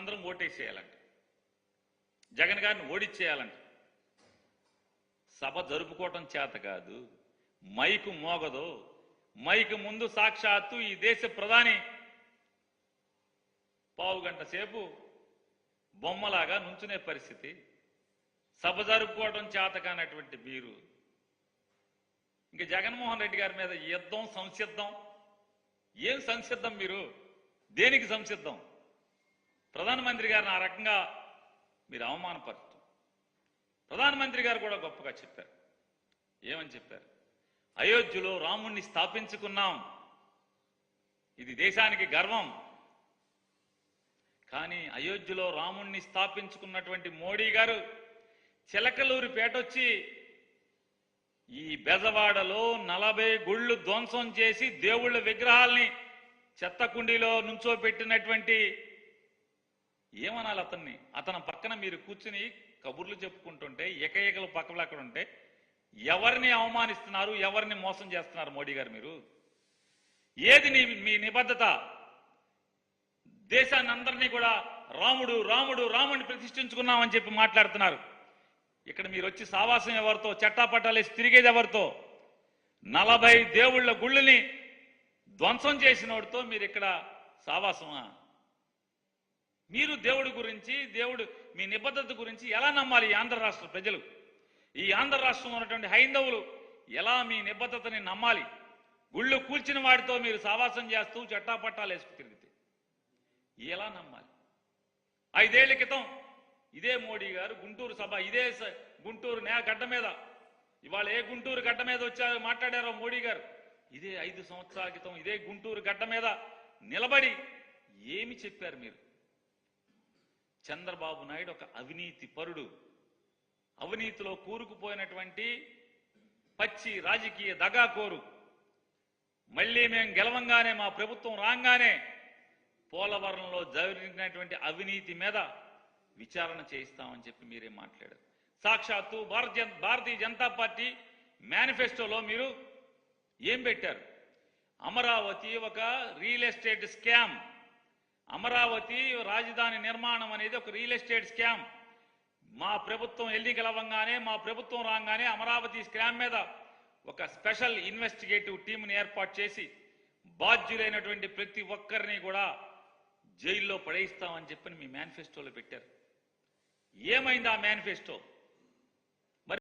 మనందరం ఓటేసేయాలంట, జగన్ గారిని ఓడిచ్చేయాలంట. సభ జరుపుకోవటం చేత కాదు, మైకు మోగదు. మైకు ముందు సాక్షాత్తు ఈ దేశ ప్రధాని పావుగంట సేపు బొమ్మలాగా నుంచునే పరిస్థితి. సభ జరుపుకోవడం చేత కానటువంటి మీరు ఇంక జగన్మోహన్ రెడ్డి గారి మీద యుద్ధం, సంసిద్ధం. ఏం సంసిద్ధం? మీరు దేనికి సంసిద్ధం? ప్రధానమంత్రి గారిని ఆ రకంగా మీరు అవమానపరచడం. ప్రధానమంత్రి గారు కూడా గొప్పగా చెప్పారు. ఏమని చెప్పారు? అయోధ్యలో రాముణ్ణి స్థాపించుకున్నాం, ఇది దేశానికి గర్వం. కానీ అయోధ్యలో రాముణ్ణి స్థాపించుకున్నటువంటి మోడీ గారు చిలకలూరిపేటొచ్చి ఈ బెజవాడలో 40 గుళ్ళు ధ్వంసం చేసి దేవుళ్ళ విగ్రహాల్ని చెత్తకుండీలో నుంచోబెట్టినటువంటి, ఏమనాలి అతన్ని? అతని పక్కన మీరు కూర్చుని కబుర్లు చెప్పుకుంటుంటే, ఏకైకలు పక్కలు అక్కడ ఉంటే ఎవరిని అవమానిస్తున్నారు, ఎవరిని మోసం చేస్తున్నారు మోడీ గారు? మీరు ఏది మీ నిబద్ధత? దేశాన్ని అందరినీ కూడా రాముడు రాముడు రాముడిని ప్రతిష్ఠించుకున్నామని చెప్పి మాట్లాడుతున్నారు. ఇక్కడ మీరు వచ్చి సావాసం ఎవరితో? చట్టాపట్టాలేసి తిరిగేది ఎవరితో? 40 దేవుళ్ళ గుళ్ళని ధ్వంసం చేసినోడితో మీరు ఇక్కడ సావాసమా? మీరు దేవుడి గురించి, దేవుడు మీ నిబద్ధత గురించి ఎలా నమ్మాలి ఈ ఆంధ్ర రాష్ట్ర ప్రజలు? ఈ ఆంధ్ర రాష్ట్రంలో ఉన్నటువంటి హైందవులు ఎలా మీ నిబద్ధతని నమ్మాలి? గుళ్ళు కూల్చిన వాడితో మీరు సావాసం చేస్తూ చట్టాపట్టాలు వేసుకు తిరిగితే ఎలా నమ్మాలి? 5 ఏళ్ల క్రితం ఇదే మోడీ గారు గుంటూరు సభ, ఇదే గుంటూరు గడ్డ మీద, ఇవాళ ఏ గుంటూరు గడ్డ మీద వచ్చారో మాట్లాడారో మోడీ గారు, ఇదే 5 సంవత్సరాల క్రితం ఇదే గుంటూరు గడ్డ మీద నిలబడి ఏమి చెప్పారు మీరు? చంద్రబాబు నాయుడు ఒక అవినీతి పరుడు, అవినీతిలో కూరుకుపోయినటువంటి పచ్చి రాజకీయ దగాకోరు. మళ్ళీ మేము గెలవంగానే, మా ప్రభుత్వం రాగానే పోలవరంలో జరిగినటువంటి అవినీతి మీద విచారణ చేయిస్తామని చెప్పి మీరేం మాట్లాడారు? సాక్షాత్తు భారతీయ జనతా పార్టీ మేనిఫెస్టోలో మీరు ఏం పెట్టారు? అమరావతి ఒక రియల్ ఎస్టేట్ స్కామ్, అమరావతి రాజధాని నిర్మాణం అనేది ఒక రియల్ ఎస్టేట్ స్కామ్. మా ప్రభుత్వం ఎన్నికలవ్వగానే, మా ప్రభుత్వం రాగానే అమరావతి స్కామ్ మీద ఒక స్పెషల్ ఇన్వెస్టిగేటివ్ టీంని ఏర్పాటు చేసి బాధ్యులైనటువంటి ప్రతి ఒక్కరిని కూడా జైల్లో పడేయిస్తామని చెప్పని మీ మేనిఫెస్టోలో పెట్టారు. ఏమైంది ఆ మేనిఫెస్టో?